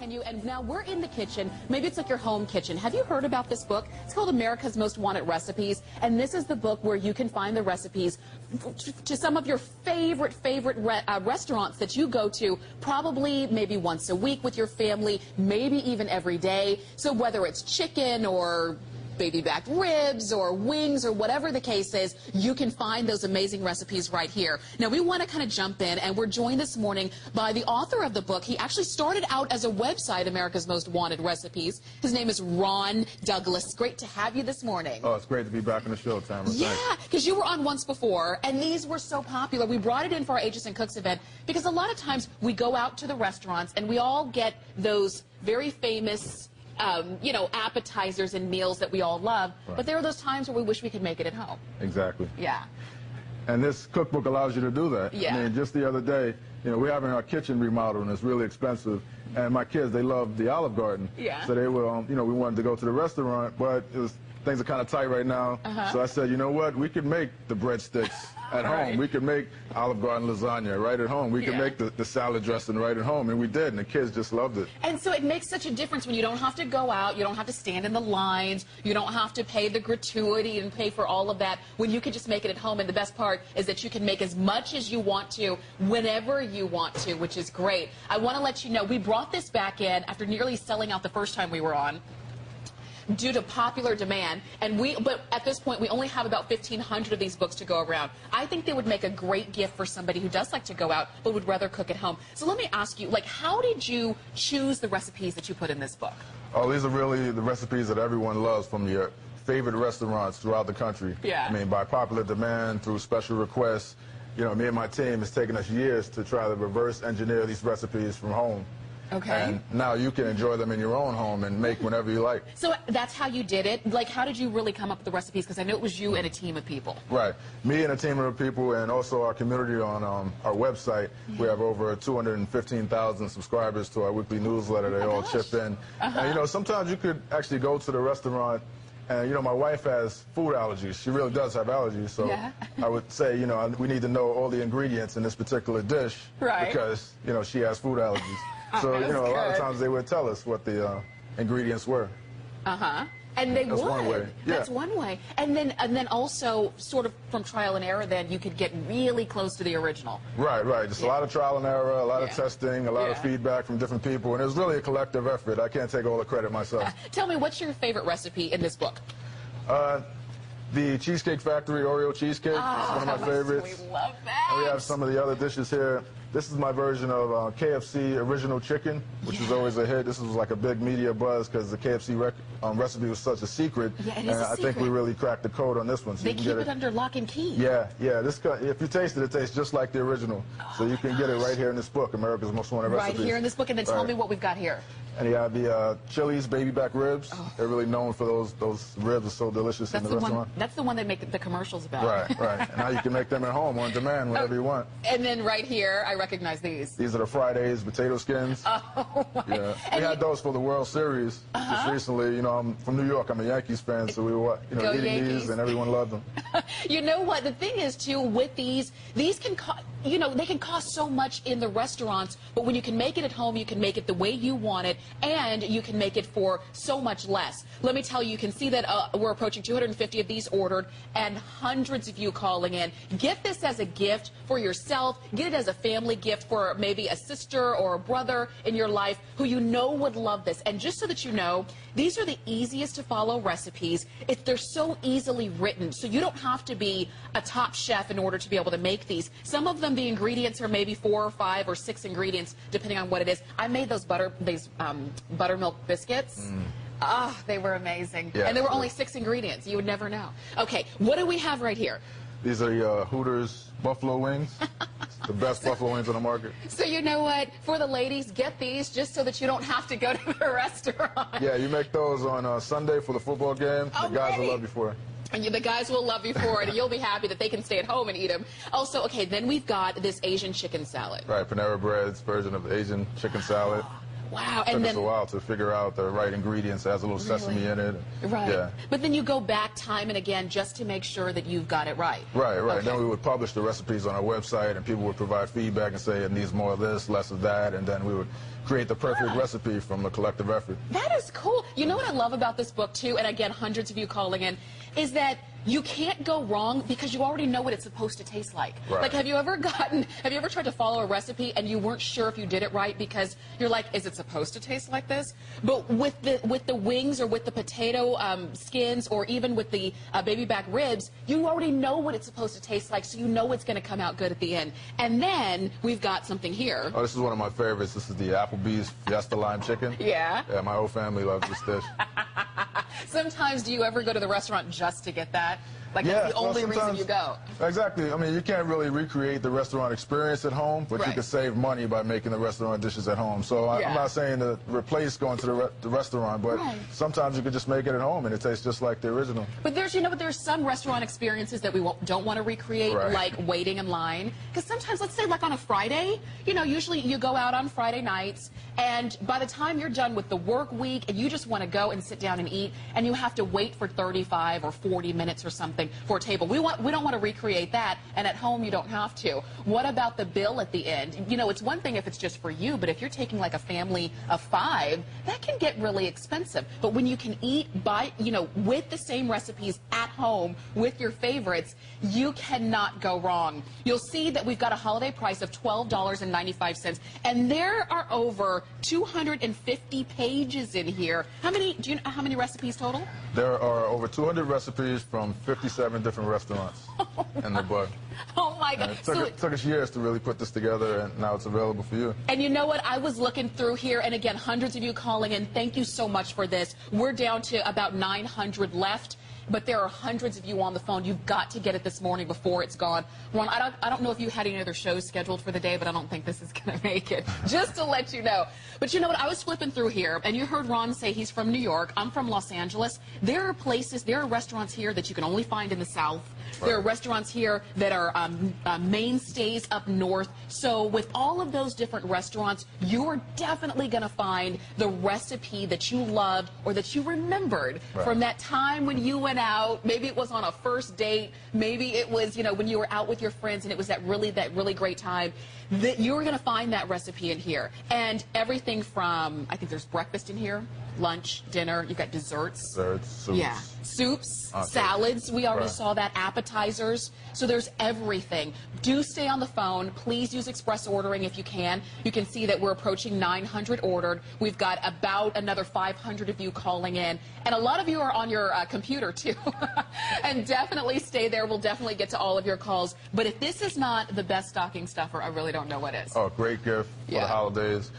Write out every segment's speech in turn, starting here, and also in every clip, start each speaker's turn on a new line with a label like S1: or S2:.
S1: continue, and now we're in the kitchen. Maybe it's like your home kitchen. Have you heard about this book? It's called America's Most Wanted Recipes, and this is the book where you can find the recipes to some of your favorite restaurants that you go to probably maybe once a week with your family, maybe even every day. So whether it's chicken or baby back ribs or wings or whatever the case is, you can find those amazing recipes right here. Now we want to kind of jump in, and we're joined this morning by the author of the book. He actually started out as a website, America's Most Wanted Recipes. His name is Ron Douglas. Great to have you this morning.
S2: Oh, it's great to be back on the show, Tamara.
S1: Yeah, because you were on once before, and these were so popular. We brought it in for our Ages and Cooks event because a lot of times we go out to the restaurants and we all get those very famous you know, appetizers and meals that we all love,
S2: right.
S1: But there are those times where we wish we could make it at home.
S2: Exactly.
S1: Yeah.
S2: And this cookbook allows you to do that.
S1: Yeah.
S2: I mean, just the other day, you know, we're having our kitchen remodeled, and it's really expensive. And my kids, they love the Olive Garden.
S1: Yeah.
S2: So they were, you know, we wanted to go to the restaurant, but things are kind of tight right now. So I said, you know what, we could make the breadsticks at home.
S1: Right.
S2: We could make Olive Garden lasagna right at home. We could make the salad dressing right at home, and we did, and the kids just loved it.
S1: And so it makes such a difference when you don't have to go out, you don't have to stand in the lines, you don't have to pay the gratuity and pay for all of that, when you can just make it at home. And the best part is that you can make as much as you want to, whenever you want to, which is great. I want to let you know, we brought this back in after nearly selling out the first time we were on, due to popular demand, and but at this point we only have about 1,500 of these books to go around. I think they would make a great gift for somebody who does like to go out but would rather cook at home. So let me ask you, like, how did you choose the recipes that you put in this book?
S2: Oh, these are really the recipes that everyone loves from your favorite restaurants throughout the country.
S1: Yeah.
S2: I mean, by popular demand, through special requests. You know, me and my team, it's taken us years to try to reverse engineer these recipes from home.
S1: Okay.
S2: And now you can enjoy them in your own home and make whenever you like.
S1: So that's how you did it? Like, how did you really come up with the recipes? Because I know it was you and a team of people.
S2: Right. Me and a team of people, and also our community on our website. We have over 215,000 subscribers to our weekly newsletter. They all chip in. And, you know, sometimes you could actually go to the restaurant, and, you know, my wife has food allergies. She really does have allergies. So I would say, you know, we need to know all the ingredients in this particular dish.
S1: Right.
S2: Because, you know, she has food allergies. So, you know, a lot of times they would tell us what the ingredients were.
S1: And they would.
S2: One way. Yeah.
S1: That's one way. And then also, sort of from trial and error, then you could get really close to the original.
S2: Right, right. Just a lot of trial and error, a lot of testing, a lot of feedback from different people, and it was really a collective effort. I can't take all the credit myself.
S1: Tell me, what's your favorite recipe in this book?
S2: The Cheesecake Factory Oreo cheesecake is one of my favorites.
S1: We love that.
S2: And we have some of the other dishes here. This is my version of KFC original chicken, which is always a hit. This was like a big media buzz because the KFC recipe was such a secret.
S1: Yeah, it is a secret.
S2: I think we really cracked the code on this one. So
S1: they
S2: you can
S1: keep
S2: get
S1: it under lock and key.
S2: Yeah, yeah. If you taste it, it tastes just like the original. So you can get it right here in this book, America's Most Wanted Recipes.
S1: Right here in this book, and then tell me what we've got here.
S2: And you have the Chili's baby back ribs. They're really known for those ribs. Are so delicious in the restaurant.
S1: That's the one they make the commercials about.
S2: Right, right. And now you can make them at home on demand whenever you want.
S1: And then right here, I recognize these.
S2: These are the Fridays potato skins.
S1: Oh, my.
S2: Yeah. We had those for the World Series just recently. You know, I'm from New York. I'm a Yankees fan, so we were, you know, eating these, and everyone loved them.
S1: You know what? The thing is, too, with these can cost, you know, they can cost so much in the restaurants, but when you can make it at home, you can make it the way you want it, and you can make it for so much less. Let me tell you, you can see that we're approaching 250 of these ordered, and hundreds of you calling in. Get this as a gift for yourself. Get it as a family gift for maybe a sister or a brother in your life who you know would love this. And just so that you know, these are the easiest to follow recipes. They're so easily written, so you don't have to be a top chef in order to be able to make these. Some of them, the ingredients are maybe 4 or 5 or 6 ingredients, depending on what it is. I made those buttermilk biscuits. They were amazing.
S2: Yeah,
S1: and there were only 6 ingredients. You would never know. Okay, what do we have right here?
S2: These are Hooters buffalo wings. The best buffalo wings on the market.
S1: So you know what? For the ladies, get these just so that you don't have to go to the restaurant.
S2: Yeah, you make those on Sunday for the football game. The guys will love you for it.
S1: And the guys will love you for it, and you'll be happy that they can stay at home and eat them. Also, okay, then we've got this Asian chicken salad.
S2: Right, Panera Bread's version of the Asian chicken salad.
S1: Wow.
S2: It
S1: And
S2: took us
S1: then,
S2: a while to figure out the right ingredients. It has a little sesame in it.
S1: right.
S2: Yeah.
S1: But then you go back time and again just to make sure that you've got it right.
S2: Right, right.
S1: Okay.
S2: Then we would publish the recipes on our website, and people would provide feedback and say it needs more of this, less of that, and then we would create the perfect recipe from a collective effort.
S1: That is cool. You know what I love about this book, too, and again, hundreds of you calling in, is that you can't go wrong because you already know what it's supposed to taste like.
S2: Right.
S1: Like, have you ever tried to follow a recipe and you weren't sure if you did it right because you're like, is it supposed to taste like this? But with the wings or with the potato skins or even with the baby back ribs, you already know what it's supposed to taste like, so you know it's going to come out good at the end. And then we've got something here.
S2: Oh, this is one of my favorites. This is the Applebee's Fiesta Lime Chicken.
S1: Yeah.
S2: Yeah, my whole family loves this dish.
S1: Sometimes do you ever go to the restaurant just to get that? Like,
S2: Yeah,
S1: that's the only reason you go.
S2: Exactly. I mean, you can't really recreate the restaurant experience at home, but you
S1: Right.
S2: can save money by making the restaurant dishes at home. So
S1: Yeah.
S2: I'm not saying to replace going to the restaurant, but
S1: Right.
S2: sometimes you could just make it at home and it tastes just like the original.
S1: But there's some restaurant experiences that we don't want to recreate,
S2: Right.
S1: like waiting in line. Because sometimes, let's say like on a Friday, usually you go out on Friday nights, and by the time you're done with the work week and you just want to go and sit down and eat, and you have to wait for 35 or 40 minutes or something for a table. We don't want to recreate that, and at home you don't have to. What about the bill at the end? It's one thing if it's just for you, but if you're taking like a family of 5, that can get really expensive. But when you can eat with the same recipes at home with your favorites, you cannot go wrong. You'll see that we've got a holiday price of $12.95, and there are over 250 pages in here. Do you know how many recipes total?
S2: There are over 200 recipes from 57 different restaurants in the book.
S1: Oh my God.
S2: It took us years to really put this together, and now it's available for you.
S1: And you know what? I was looking through here, and again, hundreds of you calling in. Thank you so much for this. We're down to about 900 left. But there are hundreds of you on the phone. You've got to get it this morning before it's gone. Ron, I don't know if you had any other shows scheduled for the day, but I don't think this is going to make it. Just to let you know. But you know what? I was flipping through here, and you heard Ron say he's from New York. I'm from Los Angeles. There are restaurants here that you can only find in the South. There are restaurants here that are mainstays up north. So with all of those different restaurants, you're definitely going to find the recipe that you loved or that you remembered from that time when you went out. Maybe it was on a first date. Maybe it was, when you were out with your friends and it was that really great time. That you're going to find that recipe in here. And everything from, I think there's breakfast in here, lunch, dinner. You've got desserts.
S2: Soups.
S1: Yeah. Soups, salads. We already saw that. Appetizers. So there's everything. Do stay on the phone. Please use express ordering if you can. You can see that we're approaching 900 ordered. We've got about another 500 of you calling in. And a lot of you are on your computer, too. And definitely stay there. We'll definitely get to all of your calls. But if this is not the best stocking stuffer, I really don't know what is.
S2: Oh, great gift for the holidays.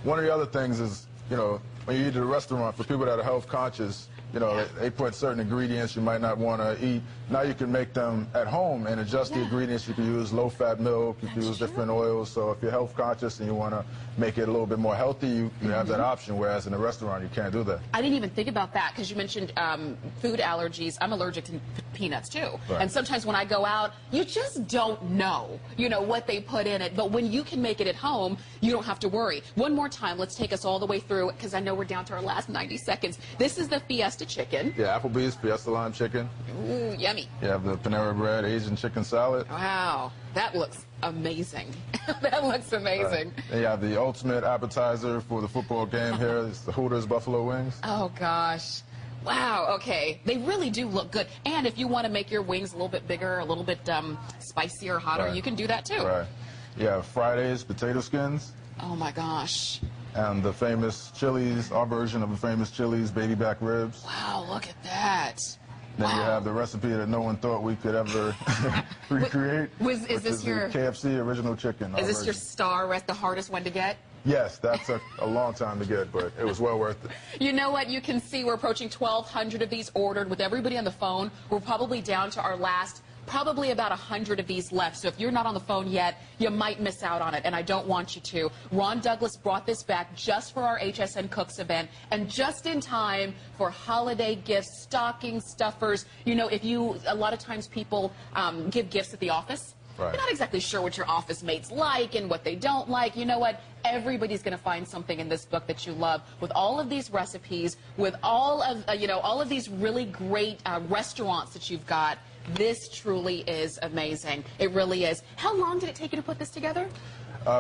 S2: One of the other things is, when you eat at a restaurant, for people that are health conscious, they put certain ingredients you might not want to eat. Now you can make them at home and adjust the ingredients. You can use low-fat milk. You can use different oils. So if you're health conscious and you want to make it a little bit more healthy, you have that option, whereas in a restaurant, you can't do that.
S1: I didn't even think about that because you mentioned food allergies. I'm allergic to peanuts, too.
S2: Right.
S1: And sometimes when I go out, you just don't know, what they put in it. But when you can make it at home, you don't have to worry. One more time, let's take us all the way through because I know we're down to our last 90 seconds. This is the Fiesta chicken.
S2: Yeah, Applebee's Fiesta Lime Chicken.
S1: Ooh, yummy.
S2: You have the Panera Bread Asian Chicken Salad.
S1: Wow, that looks amazing. That looks amazing.
S2: Right. Then you have the ultimate appetizer for the football game here. It's the Hooters Buffalo Wings.
S1: Oh, gosh. Wow, okay. They really do look good. And if you want to make your wings a little bit bigger, a little bit spicier, hotter, you can do that, too.
S2: Right. You have Friday's potato skins.
S1: Oh, my gosh.
S2: And the famous Chili's, our version of the famous Chili's baby back ribs.
S1: Wow, look at that.
S2: Then you have the recipe that no one thought we could ever recreate.
S1: Is this your
S2: KFC original chicken?
S1: Is this your star, the hardest one to get?
S2: Yes, that took a long time to get, but it was well worth it.
S1: You know what? You can see we're approaching 1,200 of these ordered. With everybody on the phone, we're probably down to our last probably about 100 of these left. So if you're not on the phone yet, you might miss out on it, and I don't want you to. Ron Douglas brought this back just for our HSN Cooks event and just in time for holiday gifts, stocking stuffers. A lot of times people give gifts at the office.
S2: Right.
S1: You're not exactly sure what your office mates like and what they don't like. You know what? Everybody's going to find something in this book that you love. With all of these recipes, with all of all of these really great restaurants that you've got, this truly is amazing. It really is. How long did it take you to put this together?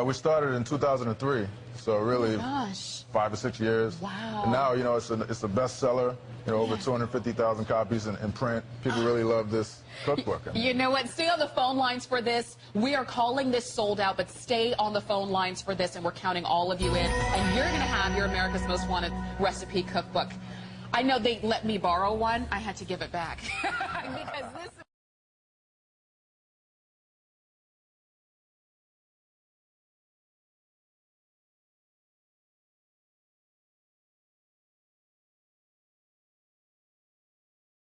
S2: We started in 2003, so really 5 or 6 years.
S1: Wow.
S2: And now, it's a bestseller. Over 250,000 copies in print. People really love this cookbook.
S1: You know what? Stay on the phone lines for this. We are calling this sold out, but stay on the phone lines for this, and we're counting all of you in. And you're going to have your America's Most Wanted recipe cookbook. I know they let me borrow one. I had to give it back because this